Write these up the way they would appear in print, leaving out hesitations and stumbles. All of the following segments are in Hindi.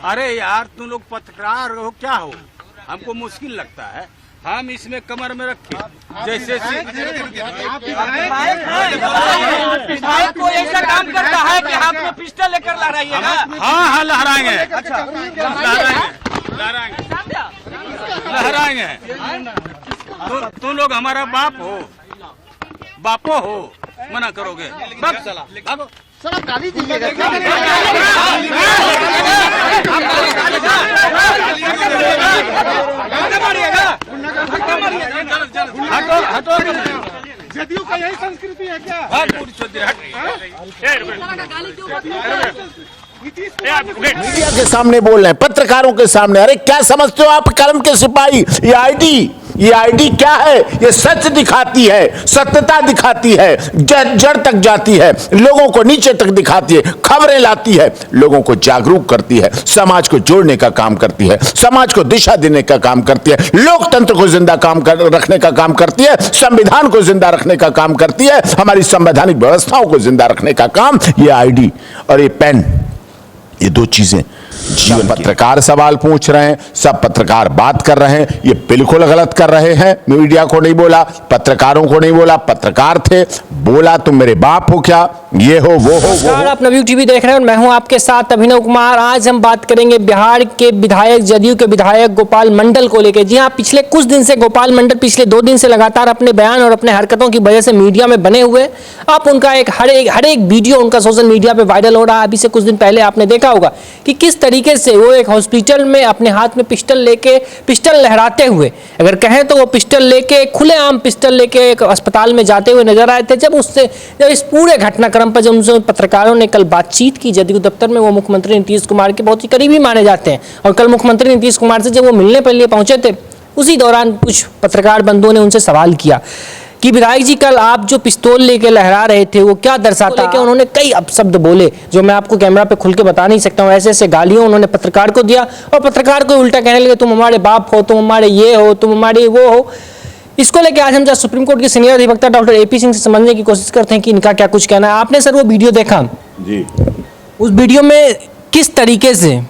अरे यार तुम लोग पत्रकार हो क्या हो, हमको मुश्किल लगता है। हम इसमें कमर में रखे जैसे विधायक को ऐसा काम करता है कि हाथ में पिस्टल लेकर लहराइएगा। हाँ लहराएंगे, अच्छा लहराएंगे। तुम लोग हमारा बापो हो, मना करोगे? भागो सर आप गाली दीजिएगा। जदयू का यही संस्कृति है क्या? मीडिया के सामने बोल रहे हैं, पत्रकारों के सामने। अरे क्या समझते हो आप कलम के सिपाही? ये आईडी क्या है? ये सच दिखाती है, सत्यता दिखाती है, जड़ तक जाती है, लोगों को नीचे तक दिखाती है, खबरें लाती है, लोगों को जागरूक करती है, समाज को जोड़ने का काम करती है, समाज को दिशा देने का काम करती है, लोकतंत्र को जिंदा रखने का काम करती है, संविधान को जिंदा रखने का काम करती है, हमारी संवैधानिक व्यवस्थाओं को जिंदा रखने का काम ये आईडी और ये पेन, ये दो चीजें। जीवन पत्रकार सवाल पूछ रहे हैं, सब पत्रकार बात कर रहे हैं, ये बिल्कुल गलत कर रहे हैं। मीडिया को नहीं बोला, पत्रकारों को नहीं बोला, पत्रकार थे, बोला तुम मेरे बाप हो क्या, ये हो वो हो वो हो। आप नवयुग टीवी देख रहे हैं और मैं हूं आपके साथ अभिनव कुमार। आज हम बात करेंगे बिहार के विधायक, जदयू के विधायक गोपाल मंडल को लेकर। जी हाँ, पिछले कुछ दिन से गोपाल मंडल पिछले 2 दिन से लगातार अपने बयान और अपने हरकतों की वजह से मीडिया में बने हुए। आप उनका एक हर एक वीडियो उनका सोशल मीडिया पे वायरल हो रहा है। अभी से कुछ दिन पहले आपने देखा होगा कि किस तरीके से वो एक हॉस्पिटल में अपने हाथ में पिस्टल लहराते हुए, अगर कहें तो वो पिस्टल लेके, खुलेआम पिस्टल लेके एक अस्पताल में जाते हुए नजर आए थे। जब इस पूरे घटनाक्रम पर जब उनसे पत्रकारों ने कल बातचीत की जदयू दफ्तर में, वो मुख्यमंत्री नीतीश कुमार के बहुत ही करीबी माने जाते हैं और कल मुख्यमंत्री नीतीश कुमार से जब वो मिलने के लिए पहुंचे थे, उसी दौरान कुछ पत्रकार बंधुओं ने उनसे सवाल किया कि विधायक जी कल आप जो पिस्तौल लेके लहरा रहे थे वो क्या दर्शाता है? उन्होंने कई अपशब्द बोले जो मैं आपको कैमरा पे खुल के बता नहीं सकता हूँ। ऐसे गालियों उन्होंने पत्रकार को दिया और पत्रकार को उल्टा कहने लगे तुम हमारे बाप हो, तुम हमारे ये हो, तुम हमारे वो हो। इसको लेकर आज हम सुप्रीम कोर्ट के सीनियर अधिवक्ता डॉक्टर AP सिंह से समझने की कोशिश करते हैं कि इनका क्या कुछ कहना है। आपने सर वो वीडियो देखा जी, उस वीडियो में किस तरीके से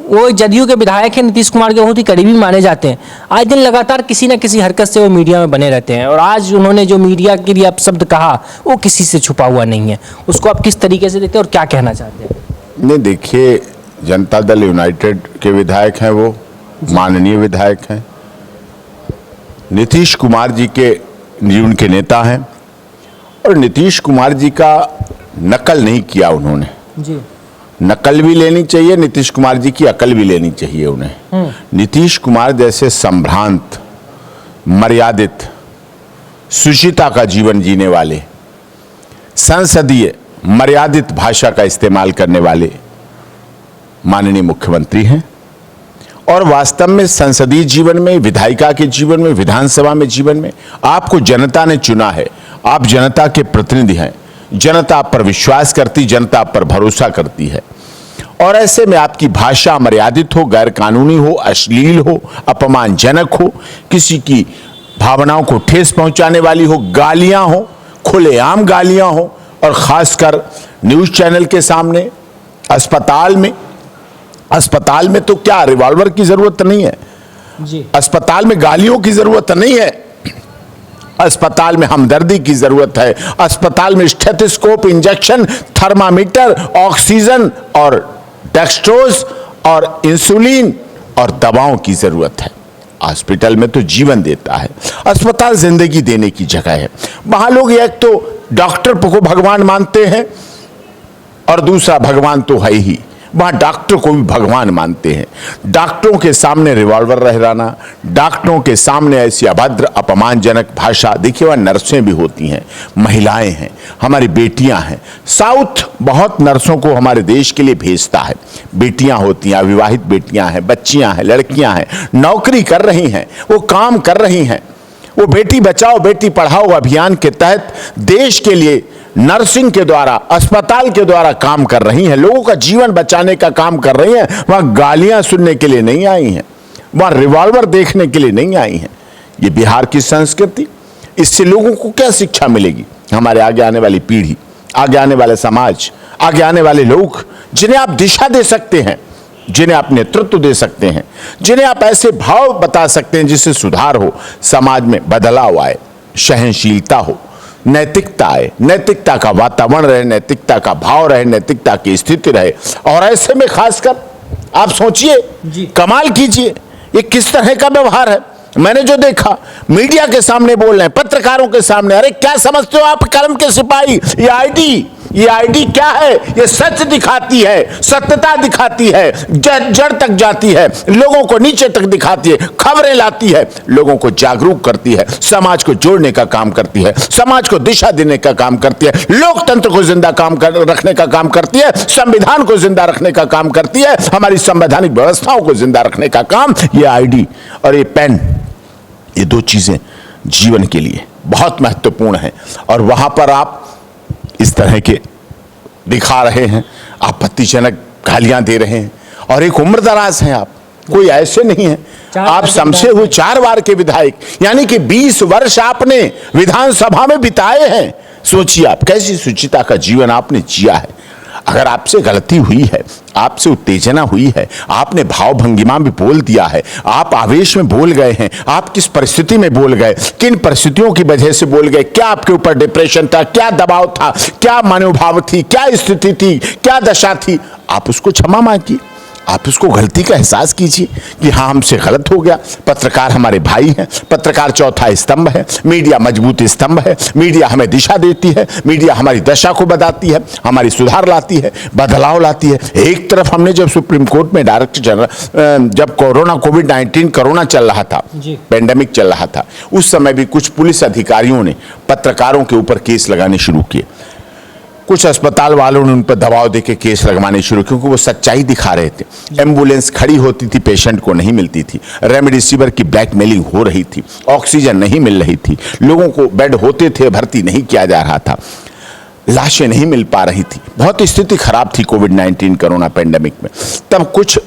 वो जदयू के विधायक हैं, नीतीश कुमार के बहुत ही करीबी माने जाते हैं, आए दिन लगातार किसी न किसी हरकत से वो मीडिया में बने रहते हैं और आज उन्होंने जो मीडिया के लिए अपशब्द कहा वो किसी से छुपा हुआ नहीं है। उसको आप किस तरीके से देखते हैं और क्या कहना चाहते हैं? नहीं देखिए, जनता दल यूनाइटेड के विधायक हैं, वो माननीय विधायक हैं, नीतीश कुमार जी उनके नेता हैं और नीतीश कुमार जी का नकल नहीं किया उन्होंने जी। नकल भी लेनी चाहिए, नीतीश कुमार जी की अकल भी लेनी चाहिए उन्हें। नीतीश कुमार जैसे संभ्रांत, मर्यादित, सुचिता का जीवन जीने वाले, संसदीय मर्यादित भाषा का इस्तेमाल करने वाले माननीय मुख्यमंत्री हैं और वास्तव में संसदीय जीवन में, विधायिका के जीवन में, विधानसभा में जीवन में आपको जनता ने चुना है, आप जनता के प्रतिनिधि हैं, जनता आप पर विश्वास करती, जनता आप पर भरोसा करती है और ऐसे में आपकी भाषा मर्यादित हो, गैर कानूनी हो, अश्लील हो, अपमानजनक हो, किसी की भावनाओं को ठेस पहुंचाने वाली हो, गालियां हो, खुलेआम गालियां हो और खासकर न्यूज चैनल के सामने, अस्पताल में तो क्या रिवॉल्वर की जरूरत नहीं है जी। अस्पताल में गालियों की जरूरत नहीं है, अस्पताल में हमदर्दी की जरूरत है, अस्पताल में स्टेथोस्कोप, इंजेक्शन, थर्मामीटर, ऑक्सीजन और डेक्स्ट्रोज और इंसुलिन और दवाओं की जरूरत है। हॉस्पिटल में तो जीवन देता है, अस्पताल जिंदगी देने की जगह है। वहां लोग एक तो डॉक्टर को भगवान मानते हैं और दूसरा भगवान तो है ही, वहां डॉक्टर को भी भगवान मानते हैं। डॉक्टरों के सामने रिवॉल्वर लहराना, डॉक्टरों के सामने ऐसी अभद्र अपमानजनक भाषा, देखिए वहां नर्सें भी होती हैं, महिलाएं हैं, हमारी बेटियां हैं। साउथ बहुत नर्सों को हमारे देश के लिए भेजता है, बेटियां होती हैं, अविवाहित बेटियां हैं, बच्चियां हैं, लड़कियां हैं, नौकरी कर रही हैं, वो काम कर रही हैं, वो बेटी बचाओ बेटी पढ़ाओ अभियान के तहत देश के लिए नर्सिंग के द्वारा, अस्पताल के द्वारा काम कर रही हैं, लोगों का जीवन बचाने का काम कर रही हैं। वहां गालियां सुनने के लिए नहीं आई हैं, वहां रिवॉल्वर देखने के लिए नहीं आई हैं। ये बिहार की संस्कृति, इससे लोगों को क्या शिक्षा मिलेगी? हमारे आगे आने वाली पीढ़ी, आगे आने वाले समाज, आगे आने वाले लोग जिन्हें आप दिशा दे सकते हैं, जिन्हें आप नेतृत्व दे सकते हैं, जिन्हें आप ऐसे भाव बता सकते हैं जिससे सुधार हो, समाज में बदलाव आए, सहनशीलता हो, नैतिकता आए, नैतिकता का वातावरण रहे, नैतिकता का भाव रहे, नैतिकता की स्थिति रहे। और ऐसे में खासकर आप सोचिए, कमाल कीजिए, ये किस तरह का व्यवहार है। मैंने जो देखा, मीडिया के सामने बोल रहे हैं, पत्रकारों के सामने, अरे क्या समझते हो आप कलम के सिपाही, ये आईडी क्या है? ये सच दिखाती है, सत्यता दिखाती है, जड़ तक जाती है, लोगों को नीचे तक दिखाती है, खबरें लाती है, लोगों को जागरूक करती है, समाज को जोड़ने का काम करती है, समाज को दिशा देने का काम करती है, लोकतंत्र को जिंदा रखने का काम करती है, संविधान को जिंदा रखने का काम करती है, हमारी संवैधानिक व्यवस्थाओं को जिंदा रखने का काम ये आईडी और ये पेन, ये दो चीजें जीवन के लिए बहुत महत्वपूर्ण हैं। और वहां पर आप इस तरह के दिखा रहे हैं, आपत्तिजनक गालियां दे रहे हैं, और एक उम्र दराज हैं आप, कोई ऐसे नहीं है, आप समझे हुए 4 बार के विधायक, यानी कि 20 वर्ष आपने विधानसभा में बिताए हैं। सोचिए आप कैसी सुचिता का जीवन आपने जिया है। अगर आपसे गलती हुई है, आपसे उत्तेजना हुई है, आपने भाव भंगिमा में बोल दिया है, आप आवेश में बोल गए हैं, आप किस परिस्थिति में बोल गए, किन परिस्थितियों की वजह से बोल गए, क्या आपके ऊपर डिप्रेशन था, क्या दबाव था, क्या मनोभाव थी, क्या स्थिति थी, क्या दशा थी, आप उसको क्षमा मांगिए, आप उसको गलती का एहसास कीजिए कि हाँ हमसे गलत हो गया। पत्रकार हमारे भाई हैं, पत्रकार चौथा स्तंभ है, मीडिया मजबूत स्तंभ है, मीडिया हमें दिशा देती है, मीडिया हमारी दशा को बताती है, हमारी सुधार लाती है, बदलाव लाती है। एक तरफ हमने जब सुप्रीम कोर्ट में डायरेक्टर जनरल, जब कोविड-19 कोरोना चल रहा था, पेंडेमिक चल रहा था, उस समय भी कुछ पुलिस अधिकारियों ने पत्रकारों के ऊपर केस लगाने शुरू किए। कुछ अस्पताल वालों ने उन पर दबाव देके केस लगवाने शुरू, क्योंकि वो सच्चाई दिखा रहे थे। एम्बुलेंस खड़ी होती थी, पेशेंट को नहीं मिलती थी, रेमडेसिविर की ब्लैकमेलिंग हो रही थी, ऑक्सीजन नहीं मिल रही थी, लोगों को बेड होते थे भर्ती नहीं किया जा रहा था, लाशें नहीं मिल पा रही थी, बहुत स्थिति खराब थी कोविड-19 कोरोना पेंडेमिक में। तब कुछ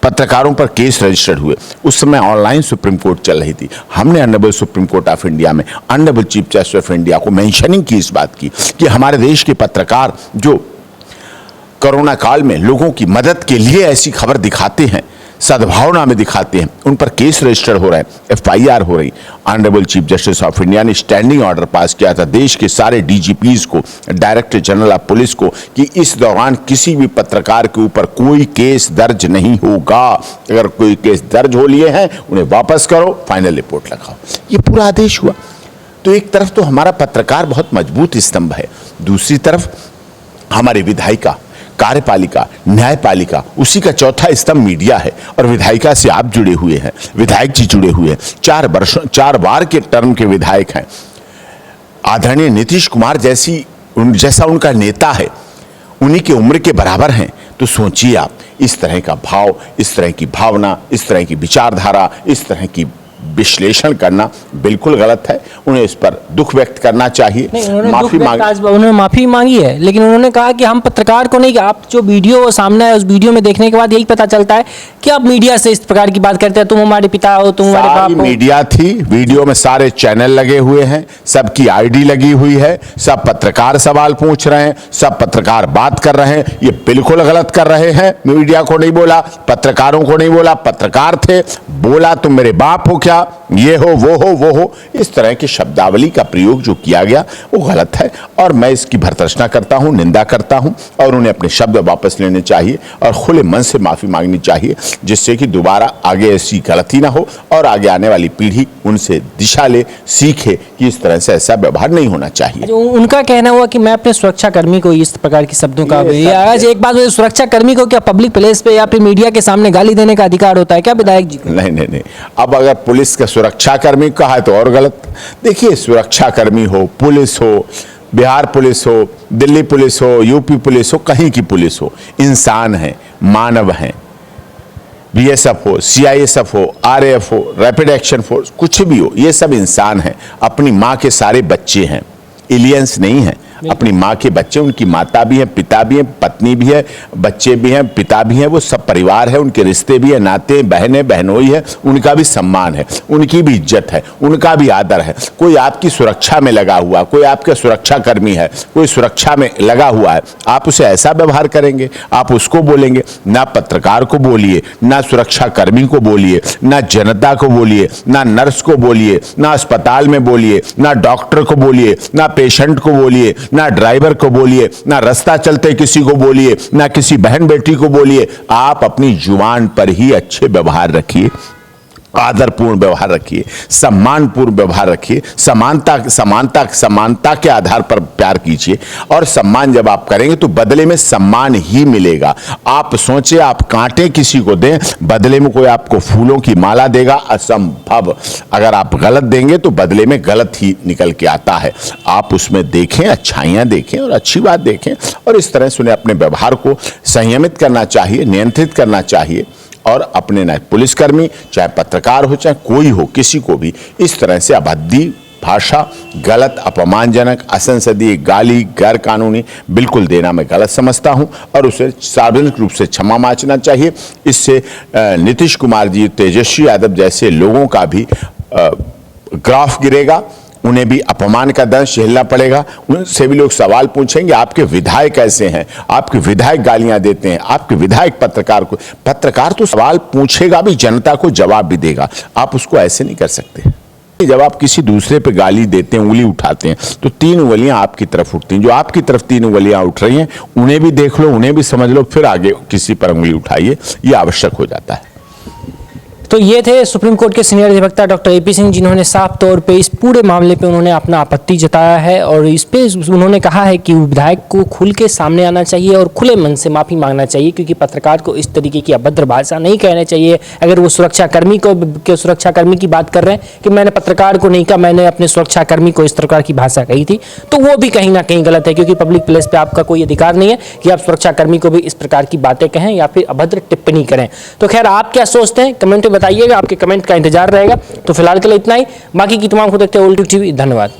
पत्रकारों पर केस रजिस्टर्ड हुए। उस समय ऑनलाइन सुप्रीम कोर्ट चल रही थी। हमने honourable supreme court of India में honourable chief justice of India को मेंशनिंग की, इस बात की कि हमारे देश के पत्रकार जो कोरोना काल में लोगों की मदद के लिए ऐसी खबर दिखाते हैं, सद्भावना में दिखाते हैं, उन पर केस रजिस्टर हो रहे हैं, एफआईआर हो रही। Honourable chief justice of India ने स्टैंडिंग ऑर्डर पास किया था देश के सारे डीजीपीज को, डायरेक्टर जनरल ऑफ पुलिस को, कि इस दौरान किसी भी पत्रकार के ऊपर कोई केस दर्ज नहीं होगा। अगर कोई केस दर्ज हो लिए हैं उन्हें वापस करो, फाइनल रिपोर्ट लगाओ। ये पूरा आदेश हुआ। तो एक तरफ तो हमारा पत्रकार बहुत मजबूत स्तंभ है, दूसरी तरफ हमारे विधायिका, कार्यपालिका, न्यायपालिका, उसी का चौथा स्तंभ मीडिया है। और विधायिका से आप जुड़े हुए हैं, विधायक जी जुड़े हुए हैं, 4 बार के टर्म के विधायक हैं। आदरणीय नीतीश कुमार जैसा उनका नेता है, उन्हीं की उम्र के बराबर हैं। तो सोचिए आप, इस तरह का भाव, इस तरह की भावना, इस तरह की विचारधारा, इस तरह की विश्लेषण करना बिल्कुल गलत है। उन्हें इस पर दुख व्यक्त करना चाहिए, उन्होंने माफी मांगी है, लेकिन उन्होंने कहा कि हम पत्रकार को नहीं, कि आप जो वीडियो सामने है उस वीडियो में देखने के बाद यही पता चलता है कि आप मीडिया से इस प्रकार की बात करते हैं, तुम हमारे पिता हो, तुम हमारे बाप हो। मीडिया थी, वीडियो में सारे चैनल लगे हुए हैं, सबकी आईडी लगी हुई है, सब पत्रकार सवाल पूछ रहे हैं, सब पत्रकार बात कर रहे हैं। ये बिल्कुल गलत कर रहे हैं। मीडिया को नहीं बोला, पत्रकारों को नहीं बोला, पत्रकार थे, बोला तुम मेरे बाप हो क्या, ये हो वो हो, इस तरह की शब्दावली का प्रयोग जो किया गया वो गलत है। और मैं इसकी भर्त्सना करता हूं, निंदा करता हूं, और उन्हें अपने शब्द वापस लेने चाहिए और खुले मन से माफी मांगनी चाहिए, जिससे कि दोबारा आगे ऐसी गलती ना हो और आगे आने वाली पीढ़ी उनसे दिशा ले, सीखे कि इस तरह से ऐसा व्यवहार नहीं होना चाहिए। उनका कहना हुआ कि मैं अपने सुरक्षा कर्मी को इस प्रकार की शब्दों का, आज एक बात, सुरक्षा कर्मी को क्या पब्लिक प्लेस पे या फिर मीडिया के सामने गाली देने का अधिकार होता है क्या विधायक जी? नहीं। अब अगर पुलिस का सुरक्षा कर्मी कहा है तो और गलत। देखिए, सुरक्षा कर्मी हो, पुलिस हो, बिहार पुलिस हो, दिल्ली पुलिस हो, यूपी पुलिस हो, कहीं की पुलिस हो, इंसान है, मानव है। बीएसएफ हो, सीआईएसएफ हो, आरएएफ हो, रैपिड एक्शन फोर्स, कुछ भी हो, ये सब इंसान है, अपनी माँ के सारे बच्चे हैं, एलियंस नहीं है। अपनी माँ के बच्चे, उनकी माता भी है, पिता भी है, पत्नी भी है, बच्चे भी हैं, पिता भी हैं, वो सब परिवार है, उनके रिश्ते भी है, नाते, बहनें, बहनोई है, उनका भी सम्मान है, उनकी भी इज्जत है, उनका भी आदर है। कोई आपकी सुरक्षा में लगा हुआ, कोई आपके सुरक्षा कर्मी है, कोई सुरक्षा में लगा हुआ है, आप उसे ऐसा व्यवहार करेंगे, आप उसको बोलेंगे? ना पत्रकार को बोलिए, ना सुरक्षा कर्मी को बोलिए, ना जनता को बोलिए, ना नर्स को बोलिए, ना अस्पताल में बोलिए, ना डॉक्टर को बोलिए, ना पेशेंट को बोलिए, ना ड्राइवर को बोलिए, ना रास्ता चलते किसी को बोलिए, ना किसी बहन बेटी को बोलिए। आप अपनी जुबान पर ही अच्छे व्यवहार रखिए, आदरपूर्ण व्यवहार रखिए, सम्मानपूर्ण व्यवहार रखिए, समानता के आधार पर प्यार कीजिए। और सम्मान जब आप करेंगे तो बदले में सम्मान ही मिलेगा। आप सोचे आप कांटे किसी को दें, बदले में कोई आपको फूलों की माला देगा, असंभव। अगर आप गलत देंगे तो बदले में गलत ही निकल के आता है। आप उसमें देखें, अच्छाइयाँ देखें और अच्छी बात देखें, और इस तरह से उन्हें अपने व्यवहार को संयमित करना चाहिए, नियंत्रित करना चाहिए। और अपने न पुलिसकर्मी, चाहे पत्रकार हो, चाहे कोई हो, किसी को भी इस तरह से अभद्दी भाषा, गलत, अपमानजनक, असंसदीय गाली, गैर कानूनी बिल्कुल देना मैं गलत समझता हूं, और उसे सार्वजनिक रूप से क्षमा मांगना चाहिए। इससे नीतीश कुमार जी, तेजस्वी यादव जैसे लोगों का भी ग्राफ गिरेगा, उन्हें भी अपमान का दंश झेलना पड़ेगा। उनसे भी लोग सवाल पूछेंगे, आपके विधायक कैसे हैं, आपके विधायक गालियां देते हैं, आपके विधायक पत्रकार तो सवाल पूछेगा भी, जनता को जवाब भी देगा। आप उसको ऐसे नहीं कर सकते। जब आप किसी दूसरे पे गाली देते हैं, उंगली उठाते हैं, तो 3 उंगलियां आपकी तरफ उठती हैं। जो आपकी तरफ 3 उंगलियां उठ रही हैं, उन्हें भी देख लो, उन्हें भी समझ लो, फिर आगे किसी पर उंगली उठाइए। ये आवश्यक हो जाता है। तो ये थे सुप्रीम कोर्ट के सीनियर अधिवक्ता डॉक्टर एपी सिंह, जिन्होंने साफ तौर पे इस पूरे मामले पे उन्होंने अपना आपत्ति जताया है, और इस पे उन्होंने कहा है कि विधायक को खुल के सामने आना चाहिए और खुले मन से माफ़ी मांगना चाहिए, क्योंकि पत्रकार को इस तरीके की अभद्र भाषा नहीं कहना चाहिए। अगर वो सुरक्षाकर्मी की बात कर रहे हैं कि मैंने पत्रकार को नहीं कहा, मैंने अपने सुरक्षाकर्मी को इस प्रकार की भाषा कही थी, तो वो भी कहीं ना कहीं गलत है, क्योंकि पब्लिक प्लेस पर आपका कोई अधिकार नहीं है कि आप सुरक्षाकर्मी को भी इस प्रकार की बातें कहें या फिर अभद्र टिप्पणी करें। तो खैर, आप क्या सोचते हैं कमेंट में बताइएगा, आपके कमेंट का इंतजार रहेगा। तो फिलहाल के लिए इतना ही, बाकी की तमाम को देखते हैं ओल्ड टीवी। धन्यवाद।